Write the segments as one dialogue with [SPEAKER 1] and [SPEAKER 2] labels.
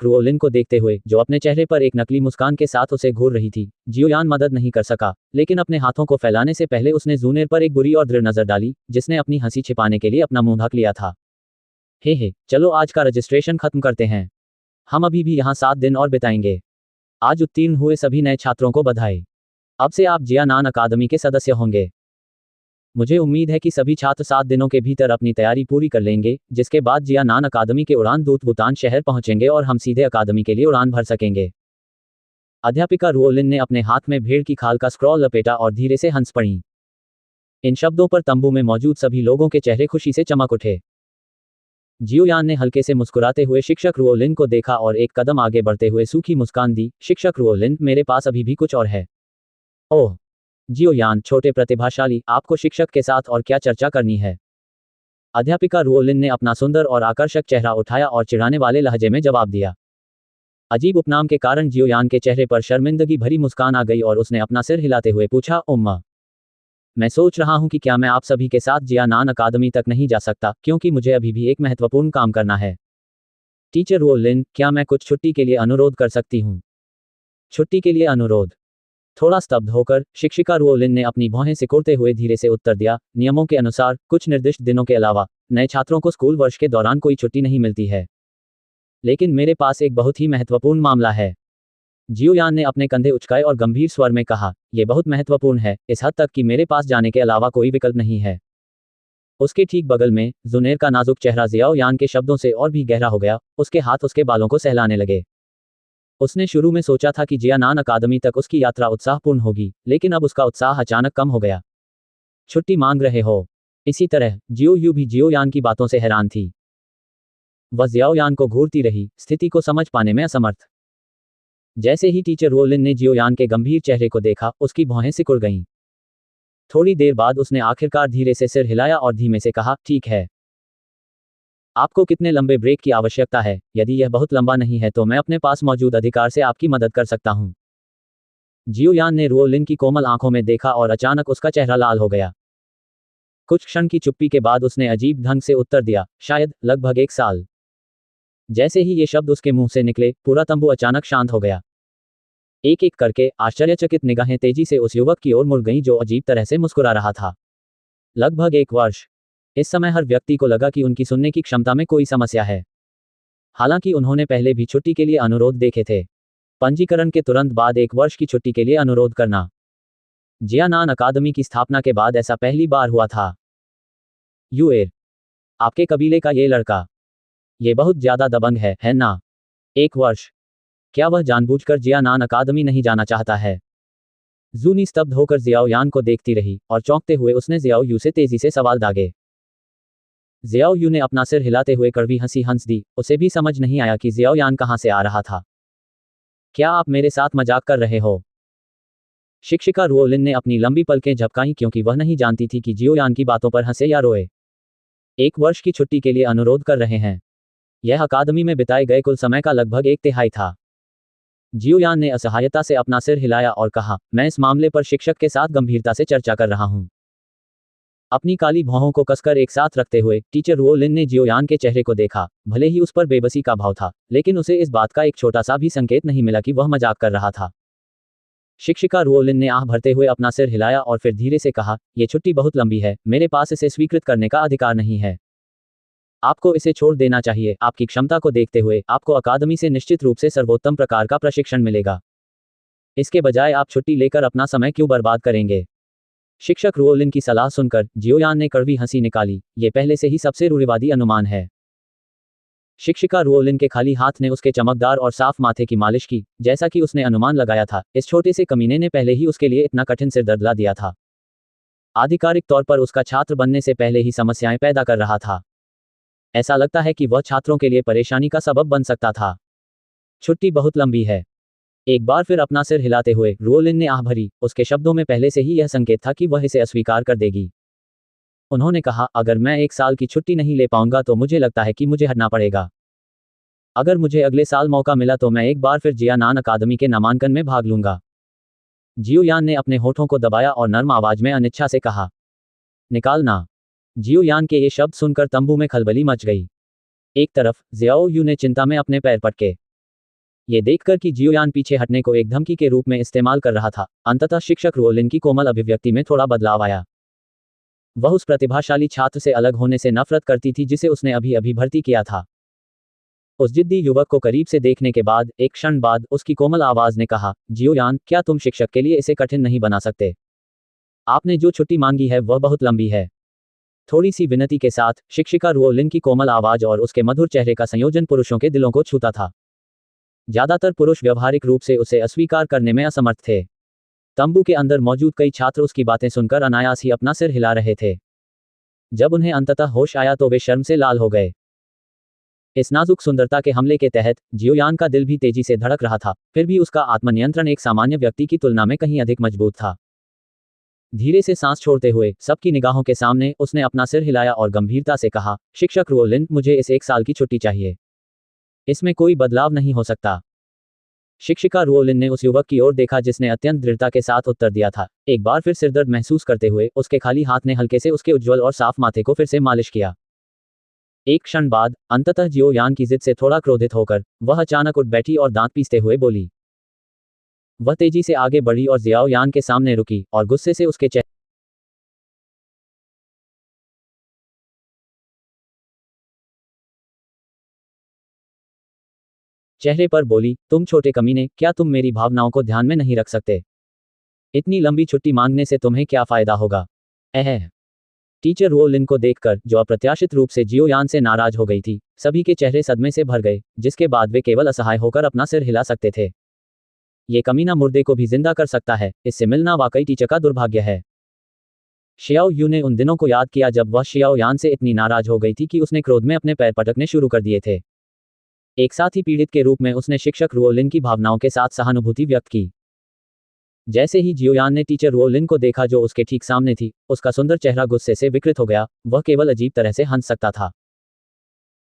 [SPEAKER 1] रुओलिन को देखते हुए, जो अपने चेहरे पर एक नकली मुस्कान के साथ उसे घूर रही थी, जियोयान मदद नहीं कर सका, लेकिन अपने हाथों को फैलाने से पहले उसने जूनियर पर एक बुरी और दृढ़ नजर डाली, जिसने अपनी हंसी छिपाने के लिए अपना मुंह ढक लिया था। हे, चलो आज का रजिस्ट्रेशन खत्म करते हैं। हम अभी भी यहाँ 7 दिन और बिताएंगे। आज उत्तीर्ण हुए सभी नए छात्रों को बधाई। अब से आप जियानान अकादमी के सदस्य होंगे। मुझे उम्मीद है कि सभी छात्र 7 दिनों के भीतर अपनी तैयारी पूरी कर लेंगे, जिसके बाद जियानान अकादमी के उड़ान दूत भूटान शहर पहुंचेंगे और हम सीधे अकादमी के लिए उड़ान भर सकेंगे। अध्यापिका रुओलिन ने अपने हाथ में भेड़ की खाल का स्क्रॉल लपेटा और धीरे से हंस पड़ी। इन शब्दों पर तंबू में मौजूद सभी लोगों के चेहरे खुशी से चमक उठे। जियोयान ने हल्के से मुस्कुराते हुए शिक्षक रुओलिन को देखा और एक कदम आगे बढ़ते हुए सूखी मुस्कान दी। शिक्षक रुओलिन, मेरे पास अभी भी कुछ और है। ओह जियोयान, छोटे प्रतिभाशाली, आपको शिक्षक के साथ और क्या चर्चा करनी है? अध्यापिका रुओलिन ने अपना सुंदर और आकर्षक चेहरा उठाया और चिढ़ाने वाले लहजे में जवाब दिया। अजीब उपनाम के कारण जियोयान के चेहरे पर शर्मिंदगी भरी मुस्कान आ गई और उसने अपना सिर हिलाते हुए पूछा, उम्मा, मैं सोच रहा हूं कि क्या मैं आप सभी के साथ जियानान अकादमी तक नहीं जा सकता, क्योंकि मुझे अभी भी एक महत्वपूर्ण काम करना है। टीचर रुओलिन, क्या मैं कुछ छुट्टी के लिए अनुरोध कर सकती हूँ? छुट्टी के लिए अनुरोध? थोड़ा स्तब्ध होकर शिक्षिका रुओलिन ने अपनी भौहें सिकोड़ते हुए धीरे से उत्तर दिया, नियमों के अनुसार कुछ निर्दिष्ट दिनों के अलावा नए छात्रों को स्कूल वर्ष के दौरान कोई छुट्टी नहीं मिलती है। लेकिन मेरे पास एक बहुत ही महत्वपूर्ण मामला है। जियोयान ने अपने कंधे उचकाए और गंभीर स्वर में कहा, यह बहुत महत्वपूर्ण है, इस हद तक कि मेरे पास जाने के अलावा कोई विकल्प नहीं है। उसके ठीक बगल में जुनेर का नाजुक चेहरा जियाओयान के शब्दों से और भी गहरा हो गया। उसके हाथ उसके बालों को सहलाने लगे। उसने शुरू में सोचा था कि जियानान अकादमी तक उसकी यात्रा उत्साहपूर्ण होगी, लेकिन अब उसका उत्साह अचानक कम हो गया। छुट्टी मांग रहे हो? इसी तरह जियो यू भी जियोयान की बातों से हैरान थी। वह जियाओयान को घूरती रही, स्थिति को समझ पाने में असमर्थ। जैसे ही टीचर रुओलिन ने जियोयान के गंभीर चेहरे को देखा, उसकी भौहें सिकुड़ गईं। थोड़ी देर बाद उसने आखिरकार धीरे से सिर हिलाया और धीमे से कहा, ठीक है। आपको कितने लंबे ब्रेक की आवश्यकता है? यदि यह बहुत लंबा नहीं है तो मैं अपने पास मौजूद अधिकार से आपकी मदद कर सकता हूं। जियोयान ने रुओलिन की कोमल आंखों में देखा और अचानक उसका चेहरा लाल हो गया। कुछ क्षण की चुप्पी के बाद उसने अजीब ढंग से उत्तर दिया, शायद लगभग 1 साल। जैसे ही ये शब्द उसके मुंह से निकले, पूरा तंबू अचानक शांत हो गया। एक एक करके आश्चर्यचकित निगाहें तेजी से उस युवक की ओर मुड़ गईं जो अजीब तरह से मुस्कुरा रहा था। लगभग 1 वर्ष। इस समय हर व्यक्ति को लगा कि उनकी सुनने की क्षमता में कोई समस्या है। हालांकि उन्होंने पहले भी छुट्टी के लिए अनुरोध देखे थे। पंजीकरण के तुरंत बाद 1 वर्ष की छुट्टी के लिए अनुरोध करना। जियानान अकादमी की स्थापना के बाद ऐसा पहली बार हुआ था। यूएर, आपके कबीले का ये लड़का, ये बहुत ज्यादा दबंग है ना? 1 वर्ष। क्या वह जानबूझकर जियानान अकादमी नहीं जाना चाहता है? जूनी स्तब्ध होकर जियाओयान को देखती रही और चौंकते हुए उसने जियाओयू से तेजी से सवाल दागे। जियाओयू ने अपना सिर हिलाते हुए कड़वी हंसी हंस दी। उसे भी समझ नहीं आया कि जियाओयान कहां से आ रहा था। क्या आप मेरे साथ मजाक कर रहे हो? शिक्षिका रुओलिन ने अपनी लंबी पलकें झपकाईं क्योंकि वह नहीं जानती थी कि जियोयान की बातों पर हंसे या रोए। 1 वर्ष की छुट्टी के लिए अनुरोध कर रहे हैं। यह अकादमी में बिताए गए कुल समय का लगभग 1/3 था। जियोयान ने असहायता से अपना सिर हिलाया और कहा, मैं इस मामले पर शिक्षक के साथ गंभीरता से चर्चा कर रहा हूं। अपनी काली भौहों को कसकर एक साथ रखते हुए टीचर रुओलिन ने जियोयान के चेहरे को देखा। भले ही उस पर बेबसी का भाव था, लेकिन उसे इस बात का एक छोटा सा भी संकेत नहीं मिला कि वह मजाक कर रहा था। शिक्षिका रुओलिन ने आह भरते हुए अपना सिर हिलाया और फिर धीरे से कहा, यह छुट्टी बहुत लंबी है, मेरे पास इसे स्वीकृत करने का अधिकार नहीं है। आपको इसे छोड़ देना चाहिए। आपकी क्षमता को देखते हुए आपको अकादमी से निश्चित रूप से सर्वोत्तम प्रकार का प्रशिक्षण मिलेगा। इसके बजाय आप छुट्टी लेकर अपना समय क्यों बर्बाद करेंगे? शिक्षक रुओलिन की सलाह सुनकर जियोयान ने कड़वी हंसी निकाली। यह पहले से ही सबसे रूढ़िवादी अनुमान है। शिक्षिका रुओलिन के खाली हाथ ने उसके चमकदार और साफ माथे की मालिश की। जैसा कि उसने अनुमान लगाया था, इस छोटे से कमीने ने पहले ही उसके लिए इतना कठिन सिरदर्द ला दिया था। आधिकारिक तौर पर उसका छात्र बनने से पहले ही समस्याएं पैदा कर रहा था। ऐसा लगता है कि वह छात्रों के लिए परेशानी का सबब बन सकता था। छुट्टी बहुत लंबी है। एक बार फिर अपना सिर हिलाते हुए रुओलिन ने आह भरी। उसके शब्दों में पहले से ही यह संकेत था कि वह इसे अस्वीकार कर देगी। उन्होंने कहा, अगर मैं 1 साल की छुट्टी नहीं ले पाऊंगा तो मुझे लगता है कि मुझे हटना पड़ेगा। अगर मुझे अगले साल मौका मिला तो मैं एक बार फिर जियानान अकादमी के नामांकन में भाग लूंगा। जियोयान ने अपने होठों को दबाया और नर्म आवाज में अनिच्छा से कहा, निकालना। जियोयान के ये शब्द सुनकर तंबू में खलबली मच गई। एक तरफ जियाओयू ने चिंता में अपने पैर पटके। ये देखकर कि जियोयान पीछे हटने को एक धमकी के रूप में इस्तेमाल कर रहा था, अंततः शिक्षक रुओलिन की कोमल अभिव्यक्ति में थोड़ा बदलाव आया। वह उस प्रतिभाशाली छात्र से अलग होने से नफरत करती थी जिसे उसने अभी अभी भर्ती किया था। उस जिद्दी युवक को करीब से देखने के बाद एक क्षण बाद उसकी कोमल आवाज ने कहा, जियोयान, क्या तुम शिक्षक के लिए इसे कठिन नहीं बना सकते? आपने जो छुट्टी मांगी है वह बहुत लंबी है। थोड़ी सी विनती के साथ शिक्षिका रुओलिन की कोमल आवाज और उसके मधुर चेहरे का संयोजन पुरुषों के दिलों को छूता था। ज्यादातर पुरुष व्यवहारिक रूप से उसे अस्वीकार करने में असमर्थ थे। तंबू के अंदर मौजूद कई छात्र उसकी बातें सुनकर अनायास ही अपना सिर हिला रहे थे। जब उन्हें अंततः होश आया तो वे शर्म से लाल हो गए। इस नाजुक सुंदरता के हमले के तहत जियोयान का दिल भी तेजी से धड़क रहा था, फिर भी उसका आत्मनियंत्रण एक सामान्य व्यक्ति की तुलना में कहीं अधिक मजबूत था। धीरे से सांस छोड़ते हुए सबकी निगाहों के सामने उसने अपना सिर हिलाया और गंभीरता से कहा, शिक्षक रुओलिन, मुझे इस 1 साल की छुट्टी चाहिए। इसमें कोई बदलाव नहीं हो सकता। शिक्षिका रुओलिन ने उस युवक की ओर देखा जिसने अत्यंत दृढ़ता के साथ उत्तर दिया था। एक बार फिर सिरदर्द महसूस करते हुए उसके खाली हाथ ने हल्के से उसके उज्ज्वल और साफ माथे को फिर से मालिश किया। एक क्षण बाद अंततः जियोयान की जिद से थोड़ा क्रोधित होकर वह अचानक उठ बैठी और दांत पीसते हुए बोली। वह तेजी से आगे बढ़ी और जियाओयान के सामने रुकी और गुस्से से उसके चेहरे पर बोली, तुम छोटे कमीने, क्या तुम मेरी भावनाओं को ध्यान में नहीं रख सकते? इतनी लंबी छुट्टी मांगने से तुम्हें क्या फायदा होगा? टीचर रुओलिन को देखकर, जो अप्रत्याशित रूप से जियोयान से नाराज हो गई थी, सभी के चेहरे सदमे से भर गए, जिसके बाद वे केवल असहाय होकर अपना सिर हिला सकते थे। ये कमीना मुर्दे को भी जिंदा कर सकता है, इससे मिलना वाकई टीचर का दुर्भाग्य है। शियाओ यू ने उन दिनों को याद किया जब वह शियाओयान से इतनी नाराज हो गई थी कि उसने क्रोध में अपने पैर पटकने शुरू कर दिए थे। एक साथी पीड़ित के रूप में उसने शिक्षक रुओलिन की भावनाओं के साथ सहानुभूति व्यक्त की। जैसे ही जियोयान ने टीचर रुओलिन को देखा जो उसके ठीक सामने थी, उसका सुंदर चेहरा गुस्से से विकृत हो गया। वह केवल अजीब तरह से हंस सकता था।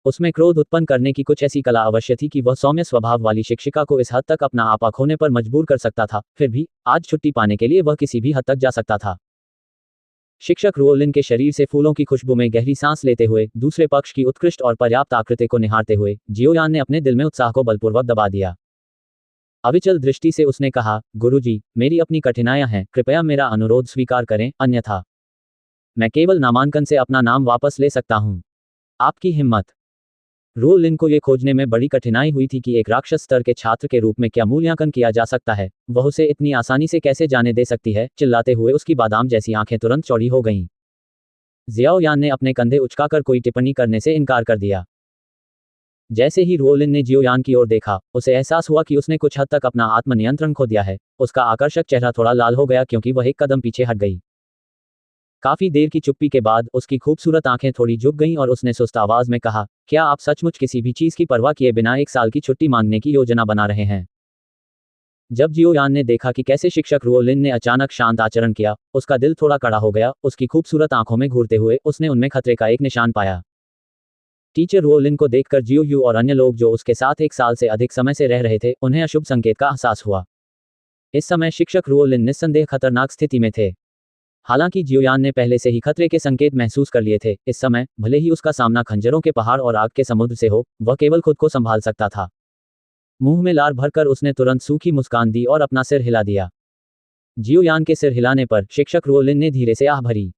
[SPEAKER 1] उसमें क्रोध उत्पन्न करने की कुछ ऐसी कला अवश्य थी कि वह सौम्य स्वभाव वाली शिक्षिका को इस हद तक अपना आपा खोने पर मजबूर कर सकता था। फिर भी आज छुट्टी पाने के लिए वह किसी भी हद तक जा सकता था। शिक्षक रुओलिन के शरीर से फूलों की खुशबू में गहरी सांस लेते हुए, दूसरे पक्ष की उत्कृष्ट और पर्याप्त आकृति को निहारते हुए, जियोयान ने अपने दिल में उत्साह को बलपूर्वक दबा दिया। अविचल दृष्टि से उसने कहा, गुरुजी, मेरी अपनी कठिनाइयां हैं, कृपया मेरा अनुरोध स्वीकार करें, अन्यथा मैं केवल नामांकन से अपना नाम वापस ले सकता हूं। आपकी हिम्मत। रुओलिन को ये खोजने में बड़ी कठिनाई हुई थी कि एक राक्षस स्तर के छात्र के रूप में क्या मूल्यांकन किया जा सकता है। वह उसे इतनी आसानी से कैसे जाने दे सकती है? चिल्लाते हुए उसकी बादाम जैसी आंखें तुरंत चौड़ी हो गईं। जियाओयान ने अपने कंधे उचकाकर कोई टिप्पणी करने से इनकार कर दिया। जैसे ही रुओलिन ने जियोयान की ओर देखा, उसे एहसास हुआ कि उसने कुछ हद तक अपना आत्मनियंत्रण खो दिया है। उसका आकर्षक चेहरा थोड़ा लाल हो गया क्योंकि वह एक कदम पीछे हट गई। काफी देर की चुप्पी के बाद उसकी खूबसूरत आंखें थोड़ी झुक गईं और उसने सुस्त आवाज में कहा, क्या आप सचमुच किसी भी चीज की परवाह किए बिना 1 साल की छुट्टी मांगने की योजना बना रहे हैं? जब जियोयान ने देखा कि कैसे शिक्षक रुओलिन ने अचानक शांत आचरण किया, उसका दिल थोड़ा कड़ा हो गया। उसकी खूबसूरत आंखों में घूरते हुए उसने उनमें खतरे का एक निशान पाया। टीचर रुओलिन को देखकर जियो यू और अन्य लोग जो उसके साथ 1 साल से अधिक समय से रह रहे थे, उन्हें अशुभ संकेत का एहसास हुआ। इस समय शिक्षक रुओलिन निस्संदेह खतरनाक स्थिति में थे। हालांकि जियोयान ने पहले से ही खतरे के संकेत महसूस कर लिए थे, इस समय भले ही उसका सामना खंजरों के पहाड़ और आग के समुद्र से हो, वह केवल खुद को संभाल सकता था। मुंह में लार भरकर उसने तुरंत सूखी मुस्कान दी और अपना सिर हिला दिया। जियोयान के सिर हिलाने पर शिक्षक रुओलिन ने धीरे से आह भरी।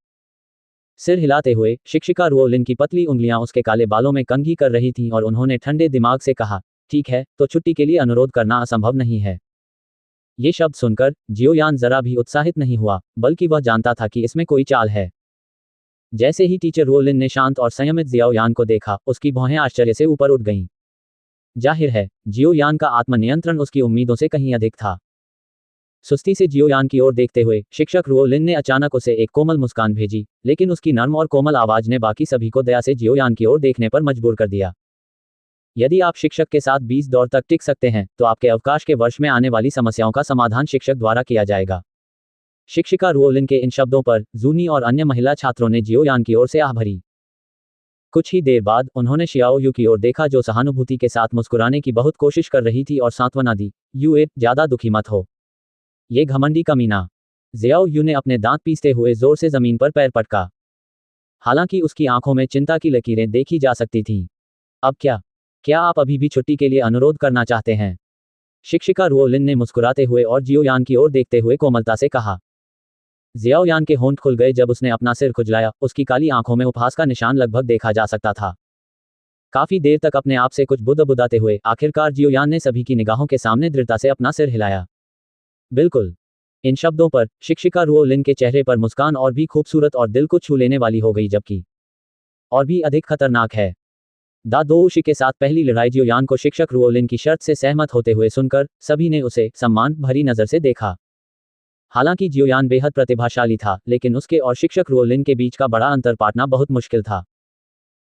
[SPEAKER 1] सिर हिलाते हुए शिक्षिका रुओलिन की पतली उंगलियां उसके काले बालों में कंघी कर रही थीं और उन्होंने ठंडे दिमाग से कहा, ठीक है, तो छुट्टी के लिए अनुरोध करना असंभव नहीं है। ये शब्द सुनकर जियोयान जरा भी उत्साहित नहीं हुआ, बल्कि वह जानता था कि इसमें कोई चाल है। जैसे ही टीचर रुओलिन ने शांत और संयमित जियाओयान को देखा, उसकी भौहें आश्चर्य से ऊपर उठ गईं। जाहिर है, जियोयान का आत्मनियंत्रण उसकी उम्मीदों से कहीं अधिक था। सुस्ती से जियोयान की ओर देखते हुए शिक्षक रुओलिन ने अचानक उसे एक कोमल मुस्कान भेजी, लेकिन उसकी नर्म और कोमल आवाज ने बाकी सभी को दया से जियोयान की ओर देखने पर मजबूर कर दिया। यदि आप शिक्षक के साथ 20 दौर तक टिक सकते हैं, तो आपके अवकाश के वर्ष में आने वाली समस्याओं का समाधान शिक्षक द्वारा किया जाएगा। शिक्षिका रुओलिन के इन शब्दों पर जूनी और अन्य महिला छात्रों ने जियोयान की ओर से आह भरी। कुछ ही देर बाद उन्होंने शियाओ यू की ओर देखा जो सहानुभूति के साथ मुस्कुराने की बहुत कोशिश कर रही थी और सांत्वना दी, यू ज्यादा दुखी मत हो। ये घमंडी कमीना। जियाओ यू ने अपने दांत पीसते हुए जोर से जमीन पर पैर पटका। हालांकि उसकी आंखों में चिंता की लकीरें देखी जा सकती थीं। अब क्या आप अभी भी छुट्टी के लिए अनुरोध करना चाहते हैं? शिक्षिका रुओलिन ने मुस्कुराते हुए और जियोयान की ओर देखते हुए कोमलता से कहा। जियाओयान के होंठ खुल गए जब उसने अपना सिर खुजलाया, उसकी काली आंखों में उपहास का निशान लगभग देखा जा सकता था। काफी देर तक अपने आप से कुछ बुदाते हुए आखिरकार जियोयान ने सभी की निगाहों के सामने दृढ़ता से अपना सिर हिलाया। बिल्कुल। इन शब्दों पर शिक्षिका रुओलिन के चेहरे पर मुस्कान और भी खूबसूरत और दिल को छू लेने वाली हो गई, जबकि और भी अधिक खतरनाक है। दा दोऊशी के साथ पहली लड़ाई जियोयान को शिक्षक रुओलिन की शर्त से सहमत होते हुए सुनकर सभी ने उसे सम्मान भरी नजर से देखा। हालांकि जियोयान बेहद प्रतिभाशाली था, लेकिन उसके और शिक्षक रुओलिन के बीच का बड़ा अंतर पाटना बहुत मुश्किल था।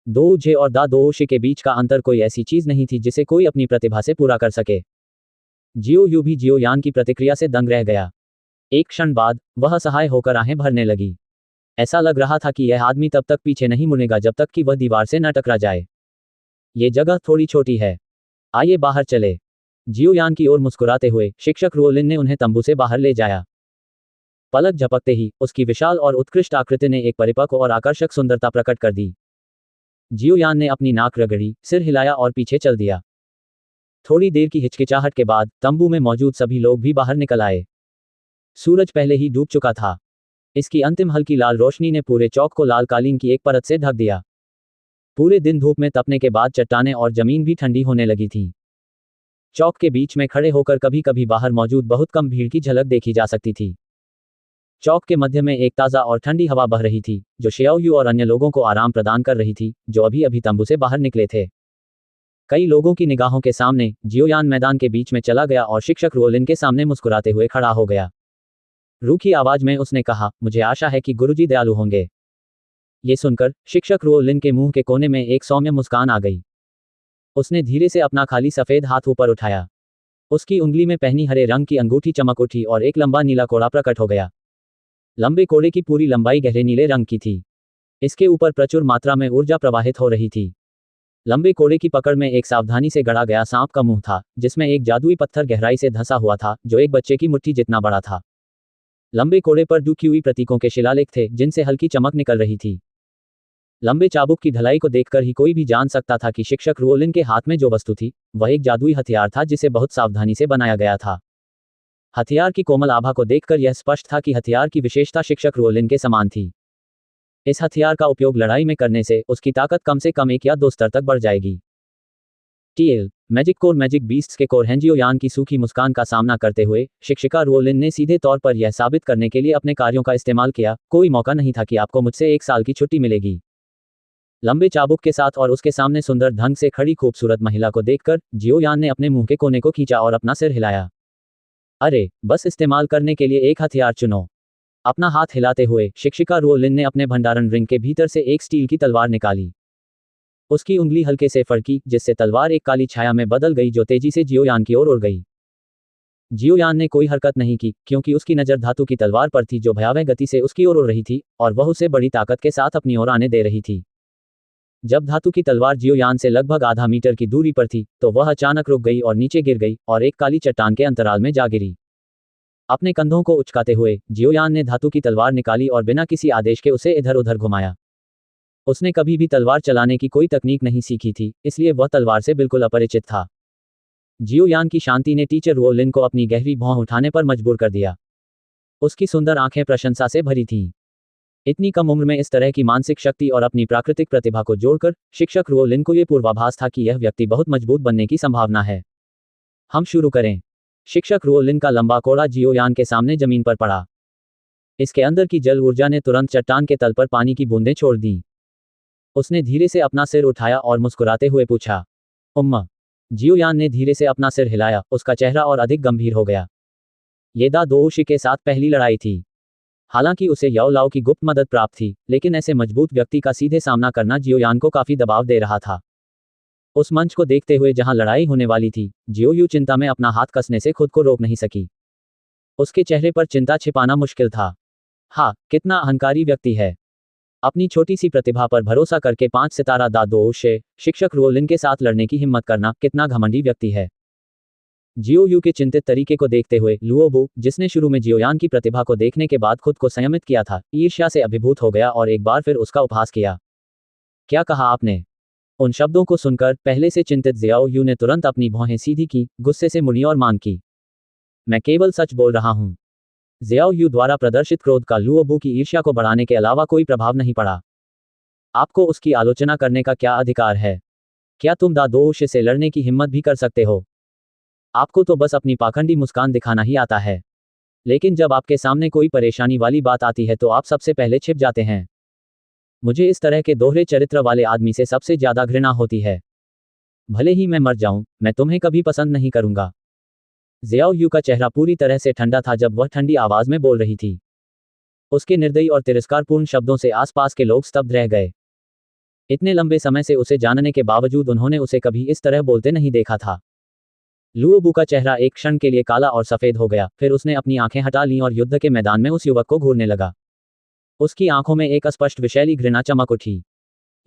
[SPEAKER 1] दोऊजे और दा दोऊशी के बीच का अंतर कोई ऐसी चीज नहीं थी जिसे कोई अपनी प्रतिभा से पूरा कर सके। जियो यू भी जियोयान की प्रतिक्रिया से दंग रह गया। एक क्षण बाद वह असहाय होकर आहें भरने लगी। ऐसा लग रहा था कि यह आदमी तब तक पीछे नहीं मुड़ेगा जब तक कि वह दीवार से न टकरा जाए। ये जगह थोड़ी छोटी है, आइए बाहर चले। जियोयान की ओर मुस्कुराते हुए शिक्षक रुओलिन ने उन्हें तंबू से बाहर ले जाया। पलक झपकते ही उसकी विशाल और उत्कृष्ट आकृति ने एक परिपक्व और आकर्षक सुंदरता प्रकट कर दी। जियोयान ने अपनी नाक रगड़ी, सिर हिलाया और पीछे चल दिया। थोड़ी देर की हिचकिचाहट के बाद तंबू में मौजूद सभी लोग भी बाहर निकल आए। सूरज पहले ही डूब चुका था। इसकी अंतिम हल्की लाल रोशनी ने पूरे चौक को लाल कालीन की एक परत से ढक दिया। पूरे दिन धूप में तपने के बाद चट्टानें और जमीन भी ठंडी होने लगी थी। चौक के बीच में खड़े होकर कभी कभी बाहर मौजूद बहुत कम भीड़ की झलक देखी जा सकती थी। चौक के मध्य में एक ताज़ा और ठंडी हवा बह रही थी, जो शियाओयू और अन्य लोगों को आराम प्रदान कर रही थी, जो अभी अभी तंबू से बाहर निकले थे। कई लोगों की निगाहों के सामने जियोयान मैदान के बीच में चला गया और शिक्षक रुओलिन के सामने मुस्कुराते हुए खड़ा हो गया। रूखी आवाज में उसने कहा, मुझे आशा है कि गुरुजी दयालु होंगे। ये सुनकर शिक्षक रुओलिन के मुंह के कोने में एक सौम्य मुस्कान आ गई। उसने धीरे से अपना खाली सफेद हाथ ऊपर उठाया। उसकी उंगली में पहनी हरे रंग की अंगूठी चमक उठी और एक लंबा नीला कोड़ा प्रकट हो गया। लंबे कोड़े की पूरी लंबाई गहरे नीले रंग की थी। इसके ऊपर प्रचुर मात्रा में ऊर्जा प्रवाहित हो रही थी। लंबे कोड़े की पकड़ में एक सावधानी से गढ़ा गया सांप का मुंह था, जिसमें एक जादुई पत्थर गहराई से धंसा हुआ था, जो एक बच्चे की मुट्ठी जितना बड़ा था। लंबे कोड़े पर डूबी हुई प्रतीकों के शिलालेख थे, जिनसे हल्की चमक निकल रही थी। लंबे चाबुक की ढलाई को देखकर ही कोई भी जान सकता था कि शिक्षक रुओलिन के हाथ में जो वस्तु थी, वह एक जादुई हथियार था जिसे बहुत सावधानी से बनाया गया था। हथियार की कोमल आभा को देखकर यह स्पष्ट था कि हथियार की विशेषता शिक्षक रुओलिन के समान थी। इस हथियार का उपयोग लड़ाई में करने से उसकी ताकत कम से कम 1 या 2 स्तर तक बढ़ जाएगी। TL magic core magic beasts के कोर जियोयान की सूखी मुस्कान का सामना करते हुए शिक्षिका रुओलिन ने सीधे तौर पर यह साबित करने के लिए अपने कार्यों का इस्तेमाल किया, कोई मौका नहीं था कि आपको मुझसे 1 साल की छुट्टी मिलेगी। लंबे चाबुक के साथ और उसके सामने सुंदर ढंग से खड़ी खूबसूरत महिला को देखकर जियोयान ने अपने मुंह के कोने को खींचा और अपना सिर हिलाया। अरे, बस इस्तेमाल करने के लिए एक हथियार चुनो। अपना हाथ हिलाते हुए शिक्षिका रुओलिन ने अपने भंडारण रिंग के भीतर से एक स्टील की तलवार निकाली। उसकी उंगली हल्के से फड़की, जिससे तलवार एक काली छाया में बदल गई जो तेजी से जियोयान की ओर उड़ गई। जियोयान ने कोई हरकत नहीं की, क्योंकि उसकी नज़र धातु की तलवार पर थी जो भयावह गति से उसकी ओर उड़ रही थी, और वह उसे बड़ी ताकत के साथ अपनी ओर आने दे रही थी। जब धातु की तलवार जियोयान से लगभग आधा मीटर की दूरी पर थी, तो वह अचानक रुक गई और नीचे गिर गई और एक काली चट्टान के अंतराल में जा गिरी। अपने कंधों को उचकाते हुए जियोयान ने धातु की तलवार निकाली और बिना किसी आदेश के उसे इधर उधर घुमाया। उसने कभी भी तलवार चलाने की कोई तकनीक नहीं सीखी थी, इसलिए वह तलवार से बिल्कुल अपरिचित था। जियोयान की शांति ने टीचर रुओलिन को अपनी गहरी भौं उठाने पर मजबूर कर दिया। उसकी सुंदर आंखें प्रशंसा से भरी थीं। इतनी कम उम्र में इस तरह की मानसिक शक्ति और अपनी प्राकृतिक प्रतिभा को जोड़कर शिक्षक रुओलिन को यह पूर्वाभास था कि यह व्यक्ति बहुत मजबूत बनने की संभावना है। हम शुरू करें। शिक्षक रुओलिन का लंबा कोड़ा जियोयान के सामने जमीन पर पड़ा। इसके अंदर की जल ऊर्जा ने तुरंत चट्टान के तल पर पानी की बूंदें छोड़ दी। उसने धीरे से अपना सिर उठाया और मुस्कुराते हुए पूछा, उम्मा। जियोयान ने धीरे से अपना सिर हिलाया, उसका चेहरा और अधिक गंभीर हो गया। ये दा दोऊशी के साथ पहली लड़ाई थी। हालांकि उसे याओ लाओ की गुप्त मदद प्राप्त थी, लेकिन ऐसे मजबूत व्यक्ति का सीधे सामना करना जियोयान को काफी दबाव दे रहा था। उस मंच को देखते हुए जहां लड़ाई होने वाली थी, जियोयू चिंता में अपना हाथ कसने से खुद को रोक नहीं सकी। उसके चेहरे पर चिंता छिपाना मुश्किल था। हाँ, कितना अहंकारी व्यक्ति है। अपनी छोटी सी प्रतिभा पर भरोसा करके 5 सितारा दा दोऊशे शिक्षक रुओलिन के साथ लड़ने की हिम्मत करना कितना घमंडी व्यक्ति है। जियोयू के चिंतित तरीके को देखते हुए लुओबू, जिसने शुरू में जियोयान की प्रतिभा को देखने के बाद खुद को संयमित किया था, ईर्ष्या से अभिभूत हो गया और एक बार फिर उसका उपहास किया। क्या कहा आपने? उन शब्दों को सुनकर पहले से चिंतित जियाओ यू ने तुरंत अपनी भौहें सीधी की, गुस्से से मुड़ी और मांग की, मैं केवल सच बोल रहा हूं। जियाओ यू द्वारा प्रदर्शित क्रोध का लुओबू की ईर्ष्या को बढ़ाने के अलावा कोई प्रभाव नहीं पड़ा। आपको उसकी आलोचना करने का क्या अधिकार है? क्या तुम दादोश से लड़ने की हिम्मत भी कर सकते हो? आपको तो बस अपनी पाखंडी मुस्कान दिखाना ही आता है। लेकिन जब आपके सामने कोई परेशानी वाली बात आती है तो आप सबसे पहले छिप जाते हैं। मुझे इस तरह के दोहरे चरित्र वाले आदमी से सबसे ज्यादा घृणा होती है। भले ही मैं मर जाऊं, मैं तुम्हें कभी पसंद नहीं करूंगा। जियाओ यू का चेहरा पूरी तरह से ठंडा था जब वह ठंडी आवाज में बोल रही थी। उसके निर्दयी और तिरस्कारपूर्ण शब्दों से आसपास के लोग स्तब्ध रह गए। इतने लंबे समय से उसे जानने के बावजूद उन्होंने उसे कभी इस तरह बोलते नहीं देखा था। लुओबू का चेहरा एक क्षण के लिए काला और सफेद हो गया, फिर उसने अपनी आंखें हटा लीं और युद्ध के मैदान में उस युवक को घूरने लगा। उसकी आंखों में एक अस्पष्ट विषैली घृणा चमक उठी।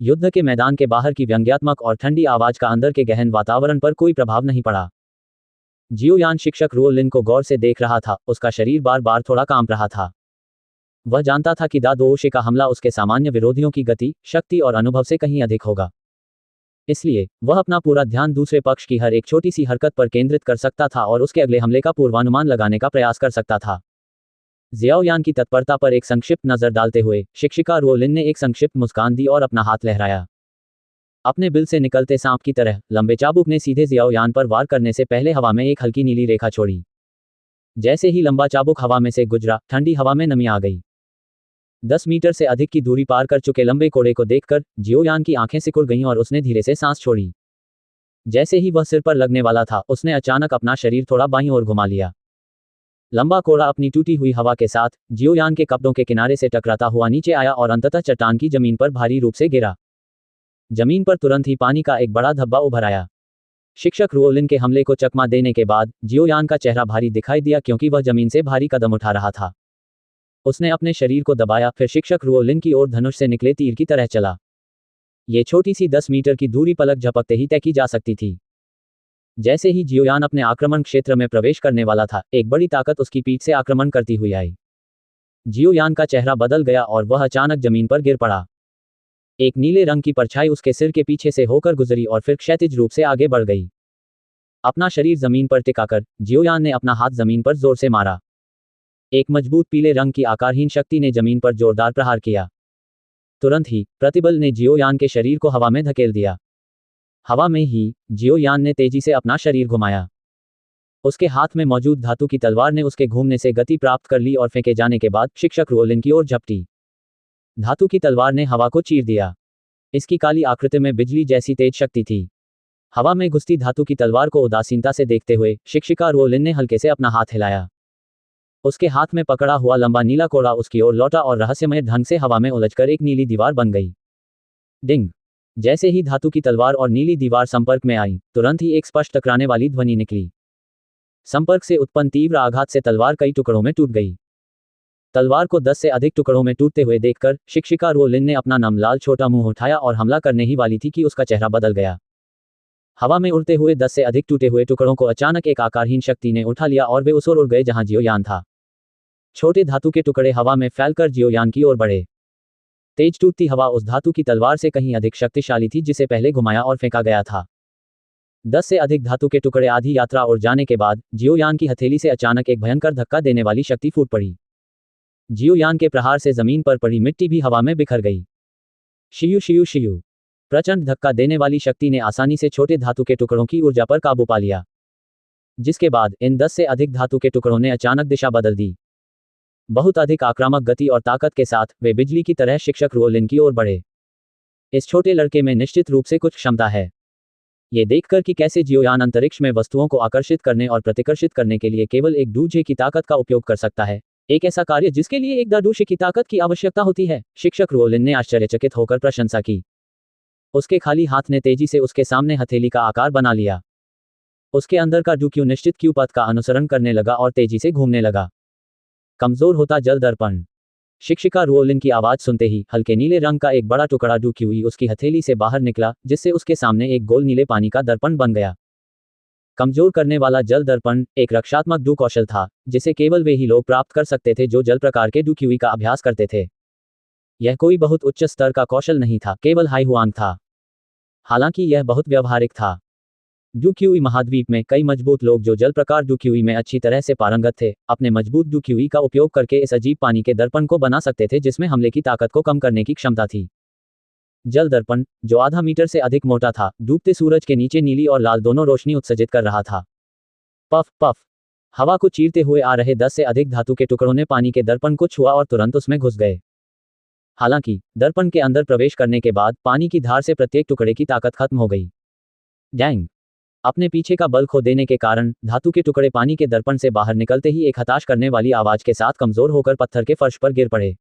[SPEAKER 1] युद्ध के मैदान के बाहर की व्यंग्यात्मक और ठंडी आवाज का अंदर के गहन वातावरण पर कोई प्रभाव नहीं पड़ा। जियोयान शिक्षक रुओ लिन को गौर से देख रहा था, उसका शरीर बार बार थोड़ा कांप रहा था। वह जानता था कि दादोशे का हमला उसके सामान्य विरोधियों की गति, शक्ति और अनुभव से कहीं अधिक होगा। इसलिए वह अपना पूरा ध्यान दूसरे पक्ष की हर एक छोटी सी हरकत पर केंद्रित कर सकता था और उसके अगले हमले का पूर्वानुमान लगाने का प्रयास कर सकता था। जियाओयान की तत्परता पर एक संक्षिप्त नजर डालते हुए शिक्षिका रुओ लिन ने एक संक्षिप्त मुस्कान दी और अपना हाथ लहराया। अपने बिल से निकलते सांप की तरह लंबे चाबुक ने सीधे जियाओयान पर वार करने से पहले हवा में एक हल्की नीली रेखा छोड़ी। जैसे ही लंबा चाबुक हवा में से गुजरा, ठंडी हवा में नमी आ गई। 10 मीटर से अधिक की दूरी पार कर चुके लंबे कोड़े को देखकर जियोयान की आंखें सिकुड़ गईं और उसने धीरे से सांस छोड़ी। जैसे ही वह सिर पर लगने वाला था, उसने अचानक अपना शरीर थोड़ा बाईं ओर घुमा लिया। लंबा कोड़ा अपनी टूटी हुई हवा के साथ जियोयान के कपड़ों के किनारे से टकराता हुआ नीचे आया और अंततः चट्टान की जमीन पर भारी रूप से गिरा। जमीन पर तुरंत ही पानी का एक बड़ा धब्बा उभर आया। शिक्षक रुओ लिन के हमले को चकमा देने के बाद जियोयान का चेहरा भारी दिखाई दिया क्योंकि वह जमीन से भारी कदम उठा रहा था। उसने अपने शरीर को दबाया, फिर शिक्षक रुओ लिन की ओर धनुष से निकले तीर की तरह चला। ये छोटी सी 10 मीटर की दूरी पलक झपकते ही तय की जा सकती थी। जैसे ही जियोयान अपने आक्रमण क्षेत्र में प्रवेश करने वाला था, एक बड़ी ताकत उसकी पीठ से आक्रमण करती हुई आई। जियोयान का चेहरा बदल गया और वह अचानक जमीन पर गिर पड़ा। एक नीले रंग की परछाई उसके सिर के पीछे से होकर गुजरी और फिर क्षैतिज रूप से आगे बढ़ गई। अपना शरीर जमीन पर टिकाकर जियोयान ने अपना हाथ जमीन पर जोर से मारा। एक मजबूत पीले रंग की आकारहीन शक्ति ने जमीन पर जोरदार प्रहार किया। तुरंत ही प्रतिबल ने जियोयान के शरीर को हवा में धकेल दिया। हवा में ही जियोयान ने तेजी से अपना शरीर घुमाया। उसके हाथ में मौजूद धातु की तलवार ने उसके घूमने से गति प्राप्त कर ली और फेंके जाने के बाद शिक्षक रुओ लिन की ओर झपटी। धातु की तलवार ने हवा को चीर दिया। इसकी काली आकृति में बिजली जैसी तेज शक्ति थी। हवा में घुसती धातु की तलवार को उदासीनता से देखते हुए शिक्षिका रुओ लिन ने हल्के से अपना हाथ हिलाया। उसके हाथ में पकड़ा हुआ लंबा नीला कोड़ा उसकी ओर लौटा और रहस्यमय ढंग से हवा में उलझकर एक नीली दीवार बन गई। डिंग! जैसे ही धातु की तलवार और नीली दीवार संपर्क में आई, तुरंत ही एक स्पष्ट टकराने वाली ध्वनि निकली। संपर्क से उत्पन्न तीव्र आघात से तलवार कई टुकड़ों में टूट गई। तलवार को 10 से अधिक टुकड़ों में टूटते हुए देखकर शिक्षिका रुओ लिन ने अपना नम लाल छोटा मुंह उठाया और हमला करने ही वाली थी कि उसका चेहरा बदल गया। हवा में उड़ते हुए 10 से अधिक टूटे हुए टुकड़ों को अचानक एक आकारहीन शक्ति ने उठा लिया और वे उस ओर उड़ गए जहां जियोयान था। छोटे धातु के टुकड़े हवा में फैलकर जियोयान की ओर बढ़े। तेज टूटती हवा उस धातु की तलवार से कहीं अधिक शक्तिशाली थी जिसे पहले घुमाया और फेंका गया था। 10 से अधिक धातु के टुकड़े आधी यात्रा उड़ जाने के बाद जियोयान की हथेली से अचानक एक भयंकर धक्का देने वाली शक्ति फूट पड़ी। जियोयान के प्रहार से जमीन पर पड़ी मिट्टी भी हवा में बिखर गई। शियू शियू शियू! प्रचंड धक्का देने वाली शक्ति ने आसानी से छोटे धातु के टुकड़ों की ऊर्जा पर काबू पा लिया, जिसके बाद इन 10 से अधिक धातु के टुकड़ों ने अचानक दिशा बदल दी। बहुत अधिक आक्रामक गति और ताकत के साथ वे बिजली की तरह शिक्षक रुओ लिन की ओर बढ़े। इस छोटे लड़के में निश्चित रूप से कुछ क्षमता है। ये देखकर कि कैसे जियोयान अंतरिक्ष में वस्तुओं को आकर्षित करने और प्रतिकर्षित करने के लिए केवल एक दूजे की ताकत का उपयोग कर सकता है, एक ऐसा कार्य जिसके लिए एक दादूशे की ताकत की आवश्यकता होती है, शिक्षक रुओ लिन ने आश्चर्यचकित होकर प्रशंसा की। उसके खाली हाथ ने तेजी से उसके सामने हथेली का आकार बना लिया। उसके अंदर का डुक्यू निश्चित क्यू पथ का अनुसरण करने लगा और तेजी से घूमने लगा। कमजोर होता जल दर्पण! शिक्षिका रुओ लिन की आवाज सुनते ही हल्के नीले रंग का एक बड़ा टुकड़ा डुक्यूई उसकी हथेली से बाहर निकला, जिससे उसके सामने एक गोल नीले पानी का दर्पण बन गया। कमजोर करने वाला जल दर्पण एक रक्षात्मक डू कौशल था, जिसे केवल वे ही लोग प्राप्त कर सकते थे जो जल प्रकार के डुक्यूई का अभ्यास करते थे। यह कोई बहुत उच्च स्तर का कौशल नहीं था, केवल हाई हुआंग था। हालांकि यह बहुत व्यावहारिक था। डुक्यूई महाद्वीप में कई मजबूत लोग जो जल प्रकार डुक्यूई में अच्छी तरह से पारंगत थे, अपने मजबूत डुक्यूई का उपयोग करके इस अजीब पानी के दर्पण को बना सकते थे जिसमें हमले की ताकत को कम करने की क्षमता थी। जल दर्पण, जो आधा मीटर से अधिक मोटा था, डूबते सूरज के नीचे नीली और लाल दोनों रोशनी उत्सर्जित कर रहा था। पफ पफ, हवा को चीरते हुए आ रहे 10 से अधिक धातु के टुकड़ों ने पानी के दर्पण को छुआ और तुरंत उसमें घुस गए। हालांकि दर्पण के अंदर प्रवेश करने के बाद पानी की धार से प्रत्येक टुकड़े की ताकत खत्म हो गई। डैंग, अपने पीछे का बल खो देने के कारण धातु के टुकड़े पानी के दर्पण से बाहर निकलते ही एक हताश करने वाली आवाज के साथ कमजोर होकर पत्थर के फर्श पर गिर पड़े।